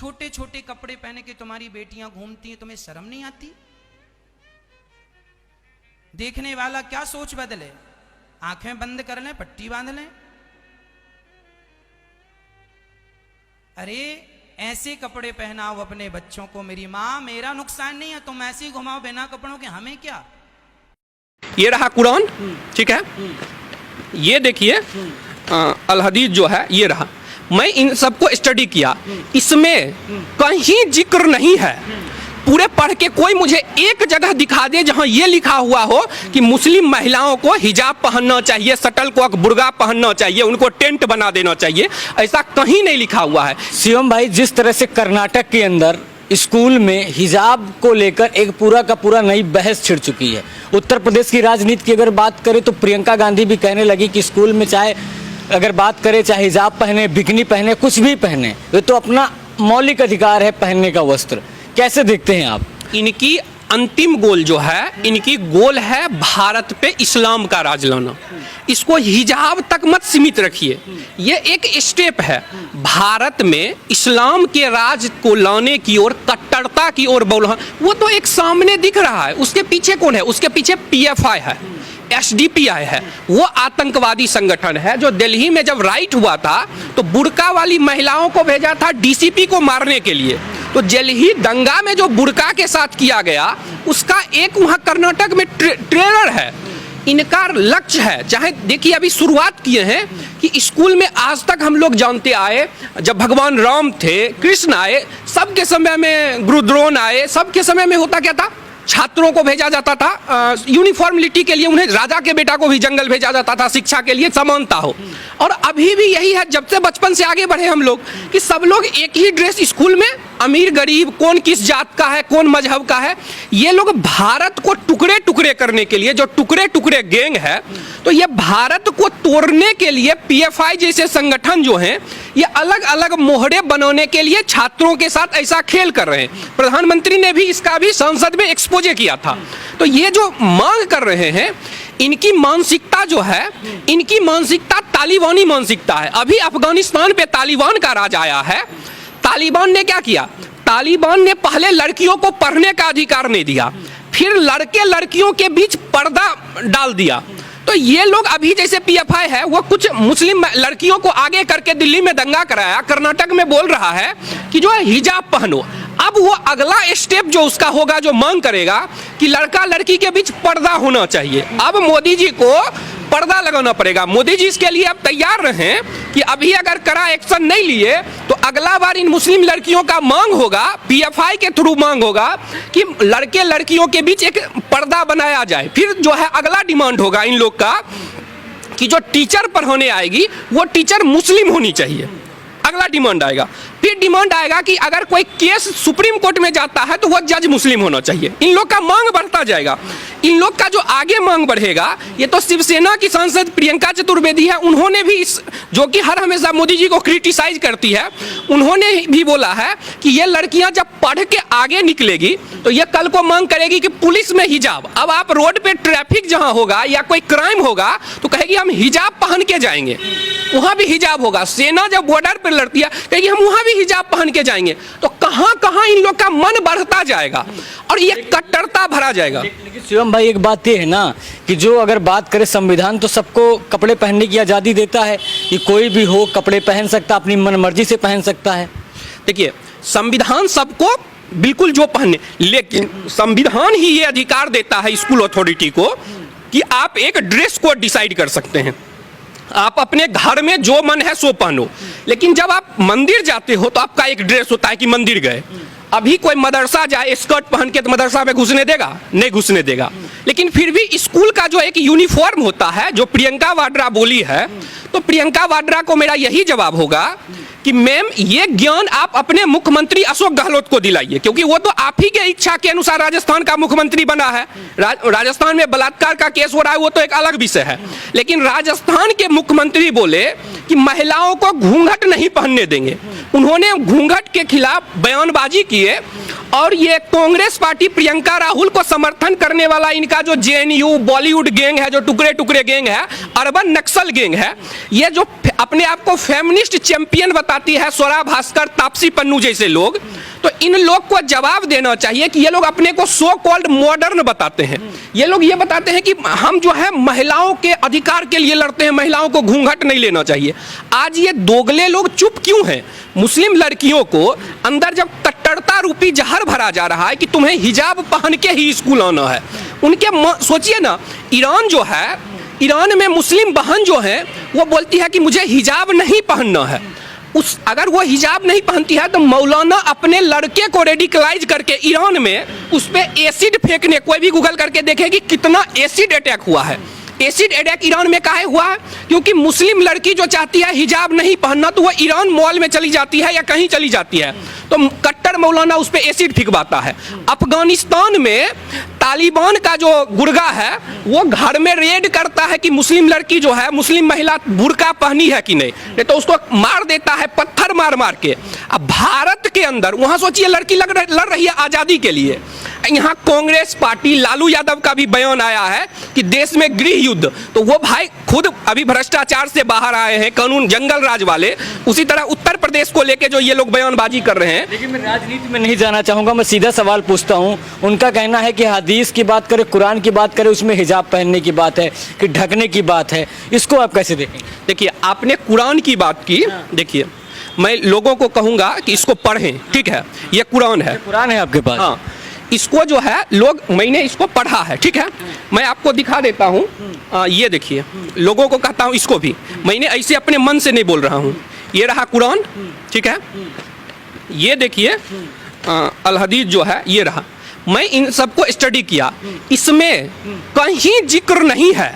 छोटे छोटे कपड़े पहने के तुम्हारी बेटियां घूमती हैं, तुम्हें शर्म नहीं आती? देखने वाला क्या सोच बदले? आंखें बंद कर लें, पट्टी बांध लें। अरे ऐसे कपड़े पहनाओ अपने बच्चों को। मेरी माँ, मेरा नुकसान नहीं है, तुम ऐसे ही घुमाओ बिना कपड़ों के, हमें क्या। ये रहा कुरान, ठीक है। ये देखिए अल हदीस जो है ये रहा। मैं इन सबको स्टडी किया, इसमें कहीं जिक्र नहीं है, पूरे पढ़ के कोई मुझे एक जगह दिखा दे जहां ये लिखा हुआ हो कि मुस्लिम महिलाओं को हिजाब पहनना चाहिए, शटल कॉक बुर्गा पहनना चाहिए, उनको टेंट बना देना चाहिए, ऐसा कहीं नहीं लिखा हुआ है। शिवम भाई, जिस तरह से कर्नाटक के अंदर स्कूल में हिजाब को लेकर एक पूरा का पूरा नई बहस छिड़ चुकी है। उत्तर प्रदेश की राजनीति की अगर बात करें तो प्रियंका गांधी भी कहने लगी कि स्कूल में चाहे अगर बात करें, चाहे हिजाब पहने, बिकनी पहने, कुछ भी पहने, ये तो अपना मौलिक अधिकार है पहनने का वस्त्र। कैसे देखते हैं आप? इनकी अंतिम गोल जो है, इनकी गोल है भारत पे इस्लाम का राज लाना। इसको हिजाब तक मत सीमित रखिए, ये एक स्टेप है। भारत में इस्लाम के राज को लाने की ओर, कट्टरता की ओर बोला, वो तो एक सामने दिख रहा है। उसके पीछे कौन है? उसके पीछे पीएफआई है, एसडीपीआई है। वो आतंकवादी संगठन है जो दिल्ली में जब राइट हुआ था तो बुर्का वाली महिलाओं को भेजा था डीसीपी को मारने के लिए। तो दिल्ली दंगा में जो बुर्का के साथ किया गया, उसका एक वहां कर्नाटक में ट्रेलर है। इनका लक्ष्य है, चाहे देखिए अभी शुरुआत किए हैं कि स्कूल में आज तक हम लोग जानते आए, जब भगवान राम थे, कृष्ण आए, सबके समय में गुरुद्रोण आए, सबके समय में होता क्या था, छात्रों को भेजा जाता था यूनिफॉर्मिलिटी के लिए, उन्हें राजा के बेटा को भी जंगल भेजा जाता था शिक्षा के लिए, समानता हो। और अभी भी यही है, जब से बचपन से आगे बढ़े हम लोग, कि सब लोग एक ही ड्रेस स्कूल में, अमीर गरीब, कौन किस जात का है, कौन मजहब का है। ये लोग भारत को टुकड़े टुकड़े करने के लिए, जो टुकड़े टुकड़े गैंग है, तो ये भारत को तोड़ने के लिए पीएफआई जैसे संगठन जो हैं, ये अलग अलग मोहरे बनाने के लिए छात्रों के साथ ऐसा खेल कर रहे हैं। प्रधानमंत्री ने भी इसका भी संसद में एक्सपोजे किया था। तो ये जो मांग कर रहे हैं, इनकी मानसिकता जो है, इनकी मानसिकता तालिबानी मानसिकता है। अभी अफगानिस्तान पे तालिबान का राज आया है। तालिबान ने क्या किया? तालिबान ने पहले लड़कियों को पढ़ने का अधिकार नहीं दिया, फिर लड़के लड़कियों के बीच पर्दा डाल दिया। तो ये लोग अभी जैसे पीएफआई है, वो कुछ मुस्लिम लड़कियों को आगे करके दिल्ली में दंगा कराया, कर्नाटक में बोल रहा है कि जो है हिजाब पहनो। अब वो अगला स्टेप जो उसका होगा, जो मांग करेगा कि लड़का लड़की के बीच पर्दा होना चाहिए। अब मोदी जी को पर्दा लगाना पड़ेगा। मोदी जी इसके लिए अब तैयार रहें कि अभी अगर कड़ा एक्शन नहीं लिए तो अगला बार इन मुस्लिम लड़कियों का मांग होगा, पीएफआई के थ्रू मांग होगा कि लड़के लड़कियों के बीच एक पर्दा बनाया जाए। फिर जो है अगला डिमांड होगा इन लोग का कि जो टीचर पढ़ाने आएगी वो टीचर मुस्लिम होनी चाहिए। अगला डिमांड आएगा। फिर डिमांड आएगा कि अगर कोई केस सुप्रीम कोर्ट में जाता है तो वह जज मुस्लिम होना चाहिए। इन लोग का मांग बढ़ता जाएगा। इन लोग का जो आगे मांग बढ़ेगा, ये तो शिवसेना की सांसद प्रियंका चतुर्वेदी है, उन्होंने भी जो कि हर हमेशा मोदी जी को क्रिटिसाइज करती है, उन्होंने भी बोला है कि ये लड़कियां जब पढ़ के आगे निकलेगी तो ये कल को मांग करेगी कि पुलिस में हिजाब। अब आप रोड पे ट्रैफिक जहां होगा या कोई क्राइम होगा तो कहेगी हम हिजाब पहन के जाएंगे, वहां भी हिजाब होगा। सेना जब बॉर्डर पर लड़ती है कहेगी हम वहां भी हिजाब पहन के जाएंगे। तो कहां कहां इन लोग का मन बढ़ता जाएगा और ये कट्टरता भरा जाएगा। लेकिन शिवम भाई, एक बात ये है ना कि जो अगर बात करें, संविधान तो सबको कपड़े पहनने की आज़ादी देता है कि कोई भी हो कपड़े पहन सकता, अपनी मनमर्जी से पहन सकता है। देखिए, संविधान सबको बिल्कुल जो पहने, लेकिन संविधान ही ये अधिकार देता है स्कूल अथॉरिटी को कि आप एक ड्रेस कोड डिसाइड कर सकते हैं। आप अपने घर में जो मन है सो पहनो, लेकिन जब आप मंदिर जाते हो तो आपका एक ड्रेस होता है कि मंदिर गए। अभी कोई मदरसा जाए स्कर्ट पहन के तो मदरसा में घुसने देगा? नहीं घुसने देगा। लेकिन फिर भी स्कूल का जो एक यूनिफॉर्म होता है, जो प्रियंका वाड्रा बोली है, तो प्रियंका वाड्रा को मेरा यही जवाब होगा कि मैम, ये ज्ञान आप अपने मुख्यमंत्री अशोक गहलोत को दिलाइए, क्योंकि वो तो आप ही के इच्छा के अनुसार राजस्थान का मुख्यमंत्री बना है। राजस्थान में बलात्कार का केस हो रहा है, वो तो एक अलग विषय है। लेकिन राजस्थान के मुख्यमंत्री बोले कि महिलाओं को घूंघट नहीं पहनने देंगे। उन्होंने घूंघट के खिलाफ बयानबाजी किए और ये कांग्रेस पार्टी प्रियंका राहुल को समर्थन करने वाला इनका जो जेएनयू बॉलीवुड गैंग है, जो टुकड़े टुकड़े गैंग है, अर्बन नक्सल गैंग है, ये जो अपने आप को फेमिनिस्ट चैंपियन बताती है, स्वरा भास्कर, तापसी पन्नू जैसे लोग, तो इन लोग को जवाब देना चाहिए कि ये लोग अपने को सो कॉल्ड मॉडर्न बताते हैं। ये लोग ये बताते हैं कि हम जो है महिलाओं के अधिकार के लिए लड़ते हैं, महिलाओं को घूंघट नहीं लेना चाहिए। आज ये दोगले लोग चुप क्यों हैं? मुस्लिम लड़कियों को अंदर जब कट्टरता रूपी जहर भरा जा रहा है कि तुम्हें हिजाब पहन के ही स्कूल आना है, उनके सोचिए ना, ईरान जो है, ईरान में मुस्लिम बहन जो है वो बोलती है कि मुझे हिजाब नहीं पहनना है। अगर वो हिजाब नहीं पहनती है तो मौलाना अपने लड़के को रेडिकलाइज करके ईरान में उस पर एसिड फेंकने, कोई भी गूगल करके देखेगी कितना एसिड अटैक हुआ है। एसिड अटैक ईरान में काहे हुआ है? क्योंकि मुस्लिम लड़की जो चाहती है हिजाब नहीं पहनना तो वो ईरान मॉल में चली जाती है या कहीं चली जाती है, तो कट्टर मौलाना उस पर एसिड फेंकवाता है। अफगानिस्तान में तालिबान का जो गुर्गा है वो घर में रेड करता है कि मुस्लिम लड़की जो है, मुस्लिम महिला बुर्का पहनी है कि नहीं तो उसको मार देता है पत्थर मार मार के। अब भारत के अंदर वहां सोचिए लड़की लड़ रही है आज़ादी के लिए, यहाँ कांग्रेस पार्टी, लालू यादव का भी बयान आया है कि देश में गृह युद्ध, तो वो भाई खुद अभी भ्रष्टाचार से बाहर आए हैं, कानून जंगल राज वाले। उसी तरह उत्तर प्रदेश को लेके जो ये लोग बयानबाजी कर रहे हैं। लेकिन मैं राजनीति में नहीं जाना चाहूँगा, मैं सीधा सवाल पूछता हूँ। उनका कहना है कि हदीस की बात करें, कुरान की बात करें, उसमें हिजाब पहनने की बात है कि ढकने की बात है, इसको आप कैसे देखें? देखिए, आपने कुरान की बात की, देखिए मैं लोगों को कहूँगा कि इसको पढ़ें, ठीक है, ये कुरान है, कुरान है आपके पास? हाँ, इसको जो है लोग, मैंने इसको पढ़ा है, ठीक है, मैं आपको दिखा देता हूँ। ये देखिए, लोगों को कहता हूँ इसको भी, मैंने ऐसे अपने मन से नहीं बोल रहा हूँ। ये रहा कुरान, ठीक है, ये देखिए अल हदीस जो है ये रहा। मैं इन सबको स्टडी किया, इसमें कहीं जिक्र नहीं है,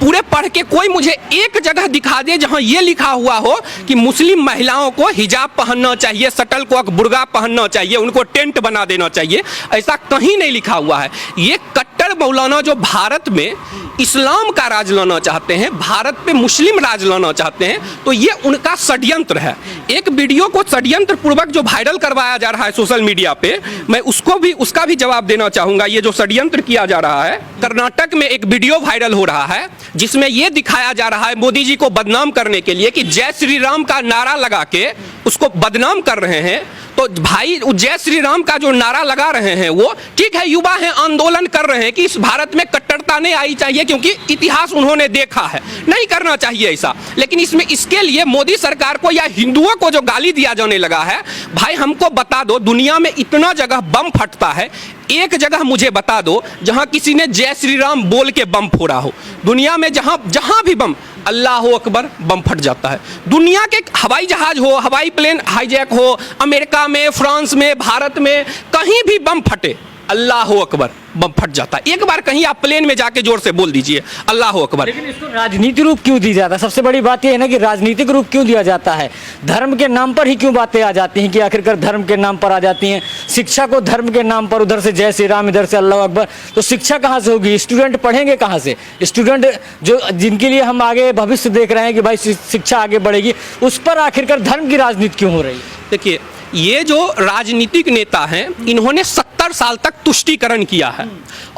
पूरे पढ़ के कोई मुझे एक जगह दिखा दे जहां ये लिखा हुआ हो कि मुस्लिम महिलाओं को हिजाब पहनना चाहिए, शटल को बुर्गा पहनना चाहिए, उनको टेंट बना देना चाहिए, ऐसा कहीं नहीं लिखा हुआ है। ये कट्टर मौलाना जो भारत में इस्लाम का राज लाना चाहते हैं, भारत पे मुस्लिम राज लाना चाहते हैं, तो ये उनका षड्यंत्र है। एक वीडियो को षड्यंत्र पूर्वक जो वायरल करवाया जा रहा है सोशल मीडिया पे, मैं उसका भी जवाब देना चाहूंगा। ये जो षड्यंत्र किया जा रहा है, कर्नाटक में एक वीडियो वायरल हो रहा है जिसमें यह दिखाया जा रहा है मोदी जी को बदनाम करने के लिए कि जय श्री राम का नारा लगा के उसको बदनाम कर रहे हैं। तो भाई जय श्री राम का जो नारा लगा रहे हैं वो ठीक है, युवा हैं, आंदोलन कर रहे हैं कि इस भारत में कट्टरता नहीं आई चाहिए, क्योंकि इतिहास उन्होंने देखा है, नहीं करना चाहिए ऐसा। लेकिन इसमें इसके लिए मोदी सरकार को या हिंदुओं को जो गाली दिया जाने लगा है, भाई हमको बता दो, दुनिया में इतना जगह बम फटता है, एक जगह मुझे बता दो जहां किसी ने जय श्री राम बोल के बम फोड़ा हो। दुनिया में जहां भी बम, अल्लाह अकबर, बम फट जाता है। दुनिया के हवाई जहाज हो, हवाई प्लेन हाईजैक हो, अमेरिका में, फ्रांस में, भारत में, कहीं भी बम फटे, अल्लाह अकबर, बम फट जाता है। एक बार कहीं आप प्लेन में जाके जोर से बोल दीजिए अल्लाह अकबर। लेकिन इसको राजनीतिक रूप क्यों दिया जाता है? सबसे बड़ी बात यह है ना कि राजनीतिक रूप क्यों दिया जाता है? धर्म के नाम पर ही क्यों बातें आ जाती हैं कि आखिरकार धर्म के नाम पर आ जाती हैं? शिक्षा को धर्म के नाम पर, उधर से जय श्री राम, इधर से अल्लाह अकबर, तो शिक्षा कहाँ से होगी? स्टूडेंट पढ़ेंगे कहाँ से? स्टूडेंट जो जिनके लिए हम आगे भविष्य देख रहे हैं कि भाई शिक्षा आगे बढ़ेगी, उस पर आखिरकार धर्म की राजनीति क्यों हो रही है? देखिए, ये जो राजनीतिक नेता हैं, इन्होंने 70 साल तक तुष्टीकरण किया है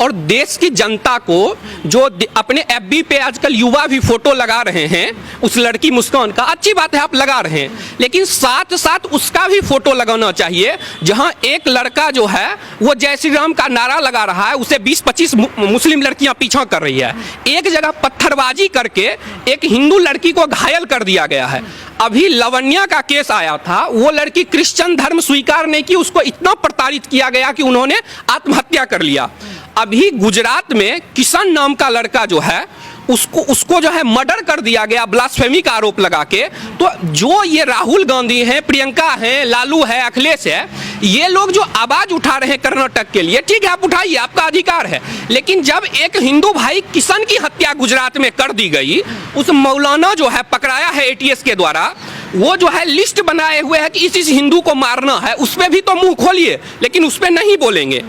और देश की जनता को जो अपने FB पे आजकल युवा भी फोटो लगा रहे हैं उस लड़की मुस्कान का, अच्छी बात है आप लगा रहे हैं, लेकिन साथ साथ उसका भी फोटो लगाना चाहिए जहां एक लड़का जो है वो जय श्री राम का नारा लगा रहा है, उसे 20-25 मुस्लिम लड़कियां पीछा कर रही है। एक जगह पत्थरबाजी करके एक हिंदू लड़की को घायल कर दिया गया है। अभी लवन्या का केस आया था, वो लड़की क्रिश्चियन धर्म स्वीकार नहीं की, उसको इतना प्रताड़ित किया गया कि उन्होंने आत्महत्या कर लिया। अभी गुजरात में किशन नाम का लड़का जो है उसको जो है मर्डर कर दिया गया ब्लास्फेमी का आरोप लगा के। तो जो ये राहुल गांधी हैं, प्रियंका हैं, लालू है, अखिलेश है, ये लोग जो आवाज उठा रहे हैं कर्नाटक के लिए, ठीक है आप उठाइए, आपका अधिकार है, लेकिन जब एक हिंदू भाई किशन की हत्या गुजरात में कर दी गई, उस मौलाना जो है पकड़ाया है ATS के द्वारा, वो जो है लिस्ट बनाए हुए है कि इस हिंदू को मारना है, उस पर भी तो मुंह खोलिए, लेकिन उस पर नहीं बोलेंगे।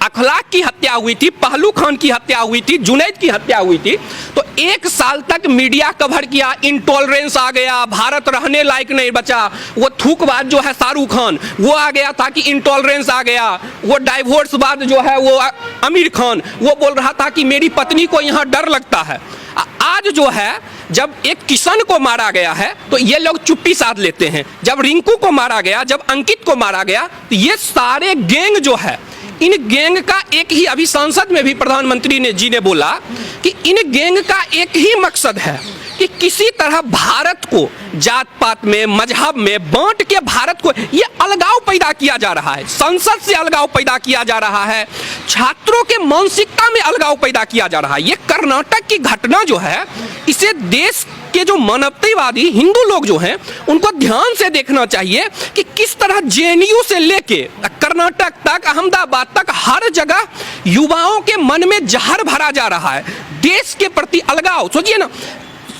अखलाक की हत्या हुई थी, पहलू खान की हत्या हुई थी, जुनैद की हत्या हुई थी, तो 1 साल तक मीडिया कवर किया, इंटॉलरेंस आ गया, भारत रहने लायक नहीं बचा। वो थूकबाज जो है शाहरुख खान, वो आ गया था कि इंटॉलरेंस आ गया। वो डाइवोर्स बाद जो है वो आमिर खान, वो बोल रहा था कि मेरी पत्नी को यहाँ डर लगता है। आज जो है जब एक किशन को मारा गया है तो ये लोग चुप्पी साध लेते हैं, जब रिंकू को मारा गया, जब अंकित को मारा गया, तो ये सारे गैंग जो है, इन गैंग का एक ही, अभी संसद में भी प्रधानमंत्री जी ने बोला कि इन गैंग का एक ही मकसद है कि किसी तरह भारत को जात पात में, मजहब में बांट के भारत को, ये अलगाव पैदा किया जा रहा है, संसद से अलगाव पैदा किया जा रहा है, छात्रों के मानसिकता में अलगाव पैदा किया जा रहा है। ये कर्नाटक की घटना जो है, इसे देश के जो मानवतावादी हिंदू लोग जो हैं उनको ध्यान से देखना चाहिए कि किस तरह जेएनयू से लेके कर्नाटक तक, अहमदाबाद तक, हर जगह युवाओं के मन में जहर भरा जा रहा है, देश के प्रति अलगाव। सोचिए ना,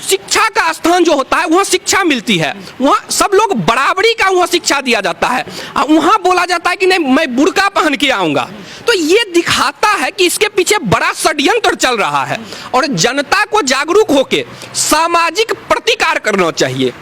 शिक्षा का स्थान जो होता है वहाँ शिक्षा मिलती है, वहाँ सब लोग बराबरी का वहाँ शिक्षा दिया जाता है, वहाँ बोला जाता है कि नहीं मैं बुर्का पहन के आऊँगा। तो ये दिखाता है कि इसके पीछे बड़ा षड्यंत्र चल रहा है और जनता को जागरूक होकर सामाजिक प्रतिकार करना चाहिए।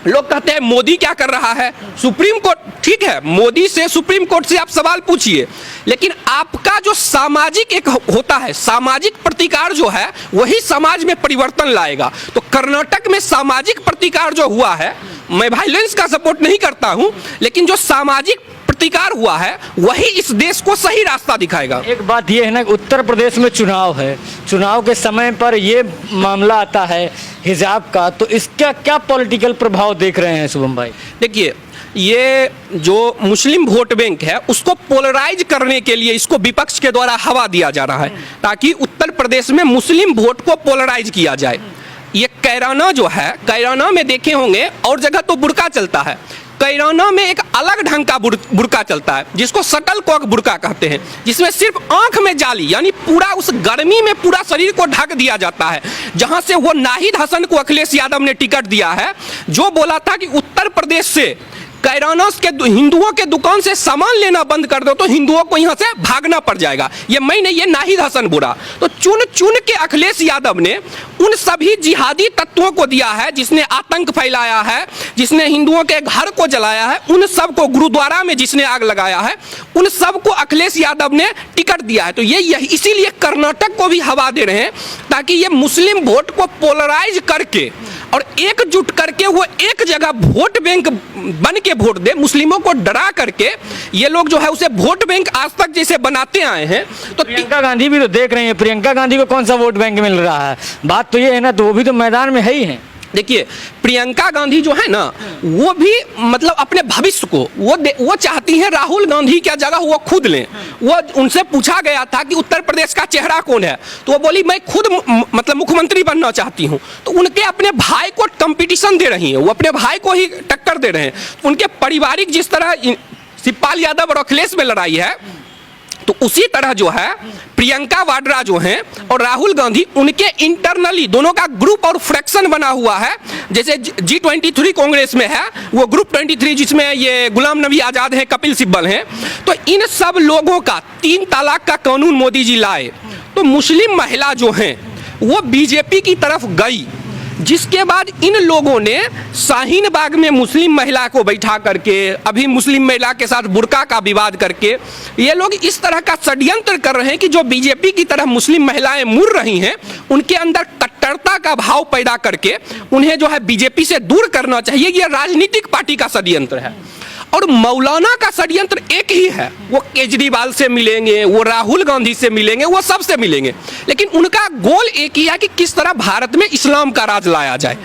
लोग कहते हैं मोदी क्या कर रहा है, सुप्रीम कोर्ट, ठीक है, मोदी से, सुप्रीम कोर्ट से आप सवाल पूछिए, लेकिन आपका जो सामाजिक एक होता है, सामाजिक प्रतिकार जो है वही समाज में परिवर्तन लाएगा। तो कर्नाटक में सामाजिक प्रतिकार जो हुआ है, मैं वायलेंस का सपोर्ट नहीं करता हूं, लेकिन जो सामाजिक प्रतिकार हुआ है वही इस देश को सही रास्ता दिखाएगा। एक बात यह है ना, उत्तर प्रदेश में चुनाव है, चुनाव के समय पर ये मामला आता है हिजाब का, तो इसका क्या पॉलिटिकल प्रभाव देख रहे हैं शुभम भाई? देखिए, ये जो मुस्लिम वोट बैंक है उसको पोलराइज करने के लिए इसको विपक्ष के द्वारा हवा दिया जा रहा है, ताकि उत्तर प्रदेश में मुस्लिम वोट को पोलराइज किया जाए। ये कैराना जो है, कैराना में देखे होंगे, और जगह तो बुर्का चलता है, कैराना में एक अलग ढंग का बुर्का चलता है जिसको शटल कॉक बुर्का कहते हैं, जिसमें सिर्फ आंख में जाली, यानी पूरा उस गर्मी में पूरा शरीर को ढक दिया जाता है। जहां से वो नाहिद हसन को अखिलेश यादव ने टिकट दिया है, जो बोला था कि उत्तर प्रदेश से कैराना के हिंदुओं के दुकान से सामान लेना बंद कर दो तो हिंदुओं को यहाँ से भागना पड़ जाएगा। ये मैं नहीं, ये नाहिद हसन बोला। तो चुन चुन के अखिलेश यादव ने उन सभी जिहादी तत्वों को दिया है, जिसने आतंक फैलाया है, जिसने हिंदुओं के घर को जलाया है, उन सबको, गुरुद्वारा में जिसने आग लगाया है, उन सबको अखिलेश यादव ने टिकट दिया है। तो ये इसीलिए कर्नाटक को भी हवा दे रहे हैं, ताकि ये मुस्लिम वोट को पोलराइज करके और एकजुट करके वो एक जगह वोट बैंक बन के वोट दे, मुस्लिमों को डरा करके ये लोग जो है उसे वोट बैंक आज तक जैसे बनाते आए हैं। तो प्रियंका गांधी भी तो देख रही है, प्रियंका गांधी को कौन सा वोट बैंक मिल रहा है? बात तो ये है ना, तो वो भी तो मैदान में है ही है। देखिए, प्रियंका गांधी जो है ना, वो भी मतलब अपने भविष्य को वो चाहती हैं राहुल गांधी क्या जगह वो खुद लें। वो उनसे पूछा गया था कि उत्तर प्रदेश का चेहरा कौन है, तो वो बोली मैं खुद मतलब मुख्यमंत्री बनना चाहती हूं। तो उनके अपने भाई को कंपटीशन दे रही हैं, वो अपने भाई को ही टक्कर दे रहे हैं। उनके पारिवारिक जिस तरह शिवपाल यादव और अखिलेश में लड़ाई है, तो उसी तरह जो है प्रियंका वाड्रा जो हैं और राहुल गांधी, उनके इंटरनली दोनों का ग्रुप और फ्रैक्शन बना हुआ है। जैसे G23 कांग्रेस में है, वो ग्रुप 23 जिसमें ये गुलाम नबी आजाद हैं, कपिल सिब्बल हैं। तो इन सब लोगों का 3 तलाक का कानून मोदी जी लाए, तो मुस्लिम महिला जो हैं वो बीजेपी की तरफ गई, जिसके बाद इन लोगों ने शाहीन बाग में मुस्लिम महिला को बैठा करके, अभी मुस्लिम महिला के साथ बुर्का का विवाद करके, ये लोग इस तरह का षड्यंत्र कर रहे हैं कि जो बीजेपी की तरह मुस्लिम महिलाएं मुड़ रही हैं, उनके अंदर कट्टरता का भाव पैदा करके उन्हें जो है बीजेपी से दूर करना चाहिए। ये राजनीतिक पार्टी का षड्यंत्र है। और मौलाना का षड्यंत्र एक ही है, वो केजरीवाल से मिलेंगे, वो राहुल गांधी से मिलेंगे, वो सबसे मिलेंगे, लेकिन उनका गोल एक ही है कि किस तरह भारत में इस्लाम का राज लाया जाए।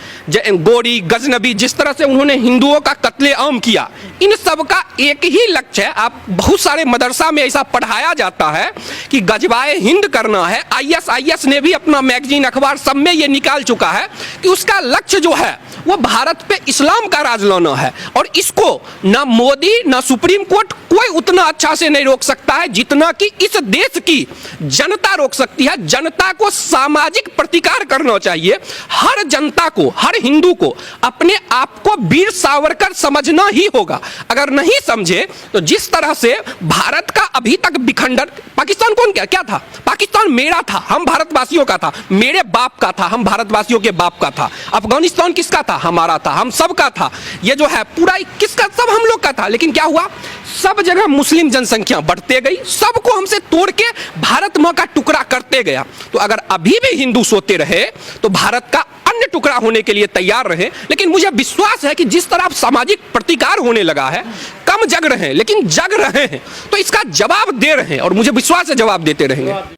गोरी गजनबी जिस तरह से उन्होंने हिंदुओं का कत्लेआम किया, इन सब का एक ही लक्ष्य है। आप बहुत सारे मदरसा में ऐसा पढ़ाया जाता है कि गजवाए हिंद करना है। ISIS ने भी अपना मैगजीन, अखबार सब में ये निकाल चुका है कि उसका लक्ष्य जो है वो भारत पे इस्लाम का राज लाना है। और इसको ना मोदी ना सुप्रीम कोर्ट कोई उतना अच्छा से नहीं रोक सकता है जितना कि इस देश की जनता रोक सकती है। जनता को सामाजिक प्रतिकार करना चाहिए। हर जनता को, हर हिंदू को अपने आप को वीर सावरकर समझना ही होगा। अगर नहीं समझे तो जिस तरह से भारत का अभी तक विखंडन, पाकिस्तान कौन क्या था? पाकिस्तान मेरा था, हम भारतवासियों का था, मेरे बाप का था, हम भारतवासियों के बाप का था। अफगानिस्तान किसका था? हमारा था, हम सब का था। ये जो है पूरा किसका? सब हम लोग का था। लेकिन क्या हुआ? सब जगह मुस्लिम जनसंख्या बढ़ते गई, सबको हमसे तोड़ के भारत मां का टुकड़ा करते गया। तो अगर अभी भी हिंदू सोते रहे तो भारत का अन्य टुकड़ा होने के लिए तैयार रहे। लेकिन मुझे विश्वास है कि जिस तरह सामाजिक प्रतिकार होने लगा है, कम जग रहे हैं लेकिन जग रहे हैं, तो इसका जवाब दे रहे हैं और मुझे विश्वास है जवाब देते रहेंगे।